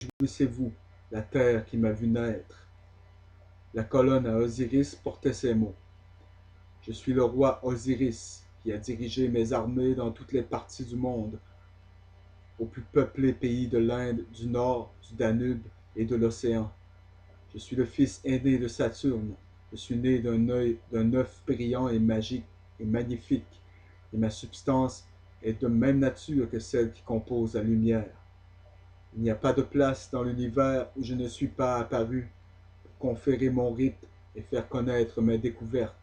Réjouissez-vous, la terre qui m'a vu naître. La colonne à Osiris portait ces mots. Je suis le roi Osiris, qui a dirigé mes armées dans toutes les parties du monde, aux plus peuplés pays de l'Inde, du Nord, du Danube et de l'océan. Je suis le fils aîné de Saturne. Je suis né d'un œuf brillant et magique et magnifique, et ma substance est de même nature que celle qui compose la lumière. Il n'y a pas de place dans l'univers où je ne suis pas apparu pour conférer mon rite et faire connaître mes découvertes.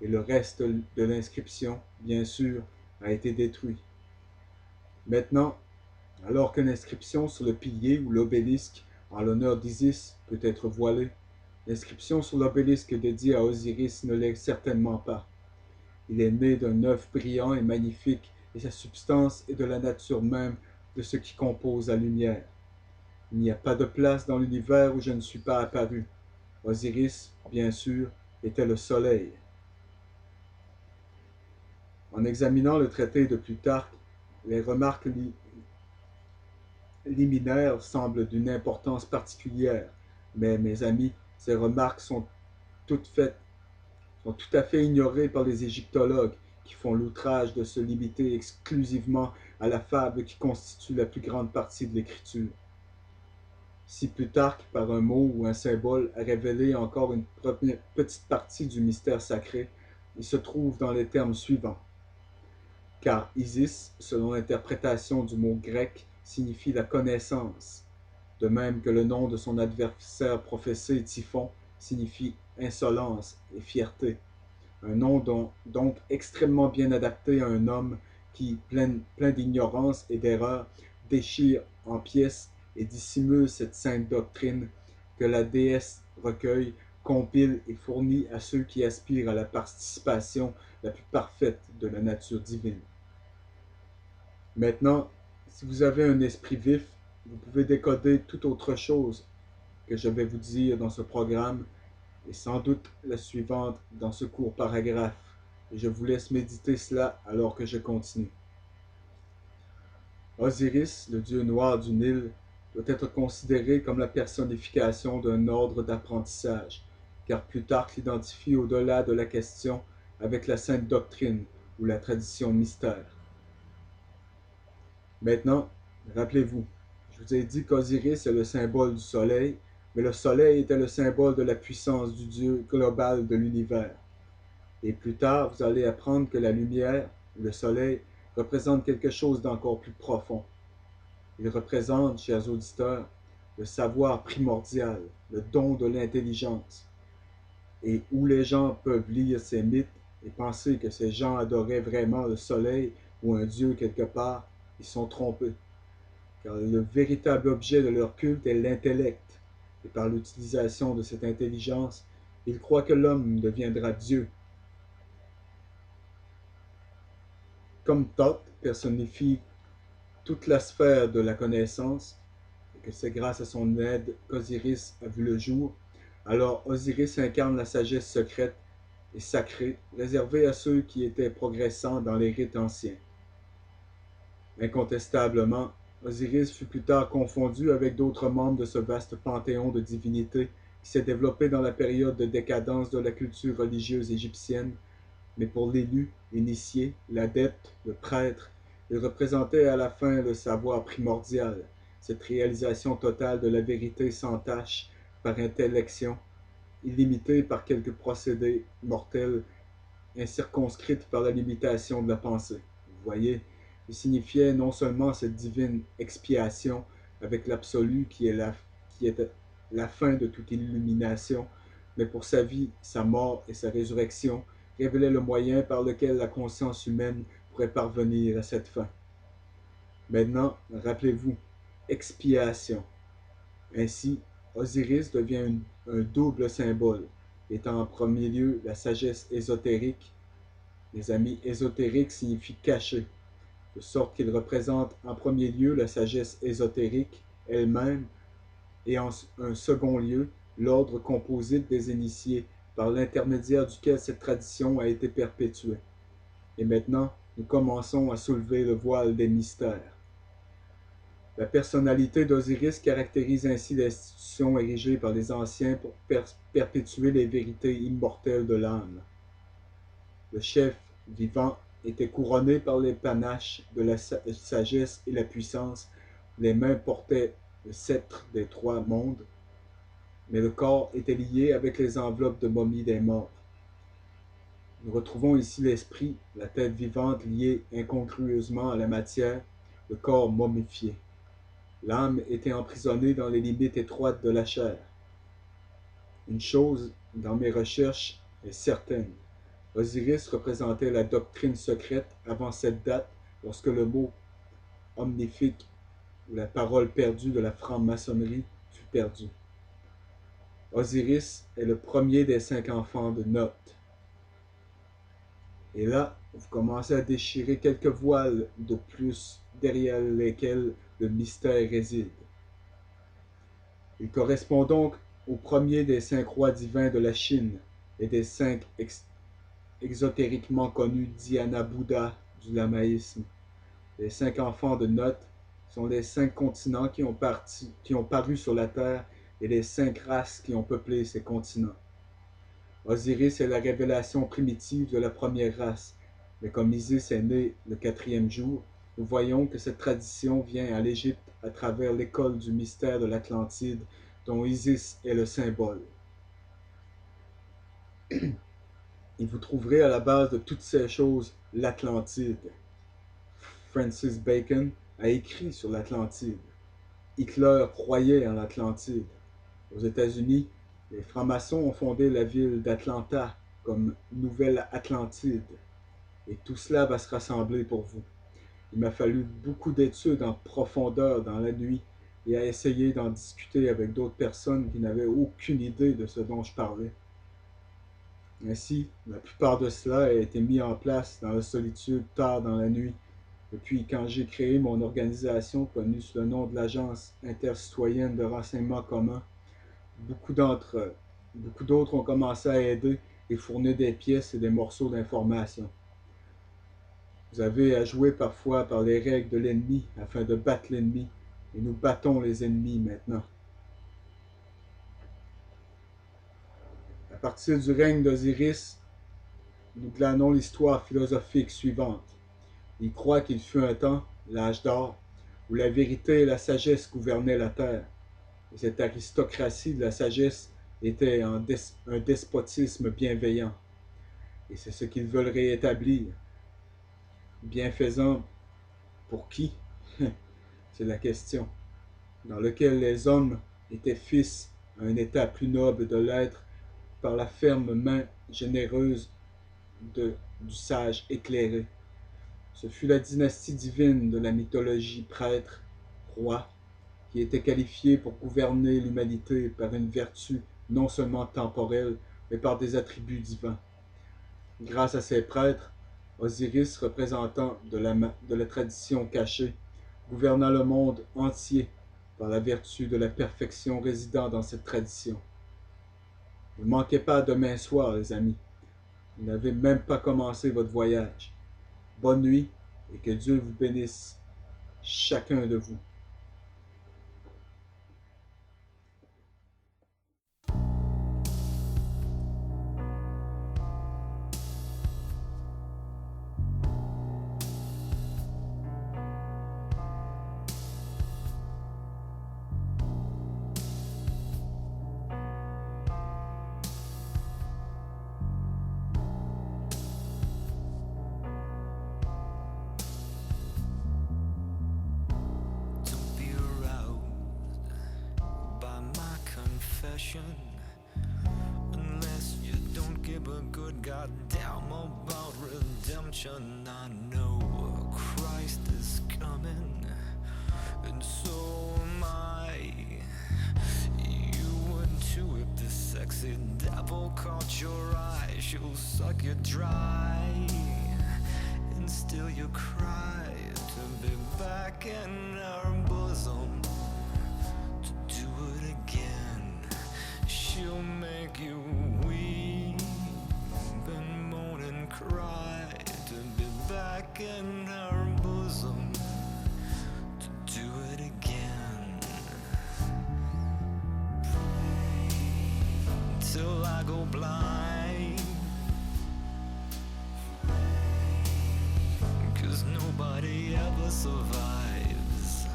Et le reste de l'inscription, bien sûr, a été détruit. Maintenant, alors qu'une inscription sur le pilier ou l'obélisque en l'honneur d'Isis peut être voilée, l'inscription sur l'obélisque dédié à Osiris ne l'est certainement pas. Il est né d'un œuf brillant et magnifique, et sa substance est de la nature même de ce qui compose la lumière. Il n'y a pas de place dans l'univers où je ne suis pas apparu. Osiris, bien sûr, était le soleil. En examinant le traité de Plutarque, les remarques liminaires semblent d'une importance particulière, mais mes amis, ces remarques sont tout à fait ignorées par les égyptologues qui font l'outrage de se limiter exclusivement à la fable qui constitue la plus grande partie de l'écriture. Si Plutarque, par un mot ou un symbole, a révélé encore une petite partie du mystère sacré, il se trouve dans les termes suivants. Car Isis, selon l'interprétation du mot grec, signifie la connaissance, de même que le nom de son adversaire professé, Typhon, signifie insolence et fierté. Un nom donc extrêmement bien adapté à un homme qui, plein d'ignorance et d'erreur, déchire en pièces et dissimule cette sainte doctrine que la déesse recueille, compile et fournit à ceux qui aspirent à la participation la plus parfaite de la nature divine. Maintenant, si vous avez un esprit vif, vous pouvez décoder toute autre chose que je vais vous dire dans ce programme et sans doute la suivante dans ce court paragraphe. Et je vous laisse méditer cela alors que je continue. Osiris, le dieu noir du Nil, doit être considéré comme la personnification d'un ordre d'apprentissage, car Plutarque l'identifie au-delà de la question avec la sainte doctrine ou la tradition mystère. Maintenant, rappelez-vous, je vous ai dit qu'Osiris est le symbole du soleil, mais le soleil était le symbole de la puissance du Dieu global de l'univers. Et plus tard, vous allez apprendre que la lumière, ou le soleil, représente quelque chose d'encore plus profond. Il représente, chers auditeurs, le savoir primordial, le don de l'intelligence. Et où les gens peuvent lire ces mythes et penser que ces gens adoraient vraiment le soleil ou un dieu quelque part, ils sont trompés. Car le véritable objet de leur culte est l'intellect. Et par l'utilisation de cette intelligence, ils croient que l'homme deviendra Dieu. Comme Thoth personnifie toute la sphère de la connaissance, et que c'est grâce à son aide qu'Osiris a vu le jour, alors Osiris incarne la sagesse secrète et sacrée réservée à ceux qui étaient progressants dans les rites anciens. Incontestablement, Osiris fut plus tard confondu avec d'autres membres de ce vaste panthéon de divinités qui s'est développé dans la période de décadence de la culture religieuse égyptienne, mais pour l'élu, l'initié, l'adepte, le prêtre, il représentait à la fin le savoir primordial, cette réalisation totale de la vérité sans tache par intellection, illimitée par quelques procédés mortels, incirconscrite par la limitation de la pensée. Vous voyez, il signifiait non seulement cette divine expiation avec l'absolu qui est la fin de toute illumination, mais pour sa vie, sa mort et sa résurrection révélait le moyen par lequel la conscience humaine pourrait parvenir à cette fin. Maintenant, rappelez-vous, expiation. Ainsi, Osiris devient un double symbole, étant en premier lieu la sagesse ésotérique. Les amis, ésotérique signifie caché, de sorte qu'il représente en premier lieu la sagesse ésotérique elle-même et en un second lieu l'ordre composite des initiés par l'intermédiaire duquel cette tradition a été perpétuée. Et maintenant, nous commençons à soulever le voile des mystères. La personnalité d'Osiris caractérise ainsi l'institution érigée par les anciens pour perpétuer les vérités immortelles de l'âme. Le chef vivant était couronné par les panaches de la sagesse et la puissance. Les mains portaient le sceptre des trois mondes, mais le corps était lié avec les enveloppes de momies des morts. Nous retrouvons ici l'esprit, la tête vivante liée incongrueusement à la matière, le corps momifié. L'âme était emprisonnée dans les limites étroites de la chair. Une chose, dans mes recherches, est certaine. Osiris représentait la doctrine secrète avant cette date, lorsque le mot omnifique ou la parole perdue de la franc-maçonnerie fut perdu. Osiris est le premier des 5 enfants de Noth. Et là, vous commencez à déchirer quelques voiles de plus derrière lesquels le mystère réside. Il correspond donc au premier des 5 rois divins de la Chine et des 5 exotériquement connus Dhyana Bouddha du lamaïsme. Les 5 enfants de Noth sont les 5 continents qui ont paru sur la Terre et les 5 races qui ont peuplé ces continents. Osiris est la révélation primitive de la première race, mais comme Isis est né le 4e jour, nous voyons que cette tradition vient à l'Égypte à travers l'école du mystère de l'Atlantide, dont Isis est le symbole. Et vous trouverez à la base de toutes ces choses l'Atlantide. Francis Bacon a écrit sur l'Atlantide. Hitler croyait en l'Atlantide. Aux États-Unis, les francs-maçons ont fondé la ville d'Atlanta comme Nouvelle Atlantide. Et tout cela va se rassembler pour vous. Il m'a fallu beaucoup d'études en profondeur dans la nuit et à essayer d'en discuter avec d'autres personnes qui n'avaient aucune idée de ce dont je parlais. Ainsi, la plupart de cela a été mis en place dans la solitude tard dans la nuit. Et puis, quand j'ai créé mon organisation connue sous le nom de l'Agence intercitoyenne de renseignement commun, beaucoup d'autres ont commencé à aider et fournir des pièces et des morceaux d'information. Vous avez à jouer parfois par les règles de l'ennemi afin de battre l'ennemi, et nous battons les ennemis maintenant. À partir du règne d'Osiris, nous glanons l'histoire philosophique suivante. Il croit qu'il fut un temps, l'âge d'or, où la vérité et la sagesse gouvernaient la terre. Et cette aristocratie de la sagesse était un despotisme bienveillant. Et c'est ce qu'ils veulent rétablir. Bienfaisant pour qui? C'est la question. Dans lequel les hommes étaient fils à un état plus noble de l'être par la ferme main généreuse du sage éclairé. Ce fut la dynastie divine de la mythologie prêtre, roi, qui était qualifiée pour gouverner l'humanité par une vertu non seulement temporelle, mais par des attributs divins. Grâce à ces prêtres, Osiris, représentant de la tradition cachée, gouverna le monde entier par la vertu de la perfection résidant dans cette tradition. Ne manquez pas demain soir, les amis. Vous n'avez même pas commencé votre voyage. Bonne nuit et que Dieu vous bénisse, chacun de vous. Unless you don't give a good goddamn about redemption, I know Christ is coming, and so am I. You would too if the sexy devil caught your eye. She'll suck you dry and steal your cry to be back in her bosom. She'll make you weep and moan and cry to be back in her bosom, to do it again. till I go blind. 'Cause nobody ever survives.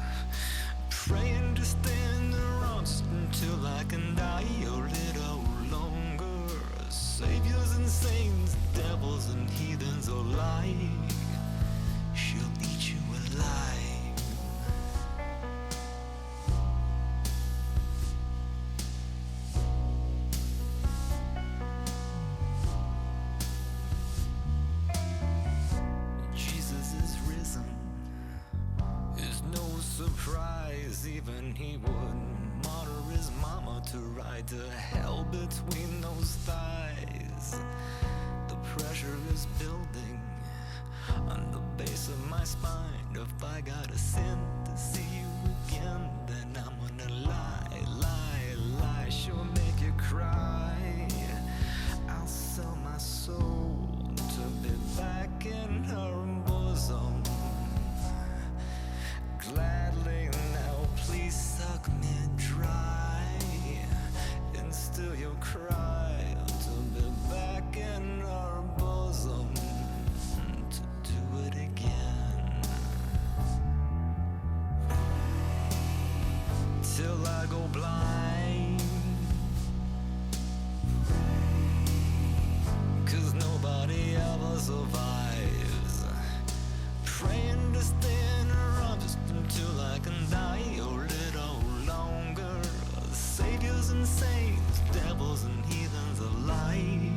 Praying to stand around just until I can die a little longer. Saviors and saints, devils and heathens alike, she'll eat you alive. Jesus is risen, is no surprise. Even he would martyr his mama to ride to hell between those thighs. The pressure is building on the base of my spine. If I gotta sin to see you again, then I'm gonna lie, lie, lie. She'll make you cry. I'll sell my soul to be back in her bosom. Gladly now, please suck me dry and still you'll cry to be back in her bosom, to do it again. Till I go blind. 'Cause nobody ever survives. Praying to stand around just until I can die a little longer. Saviors and saints, devils and heathens alike,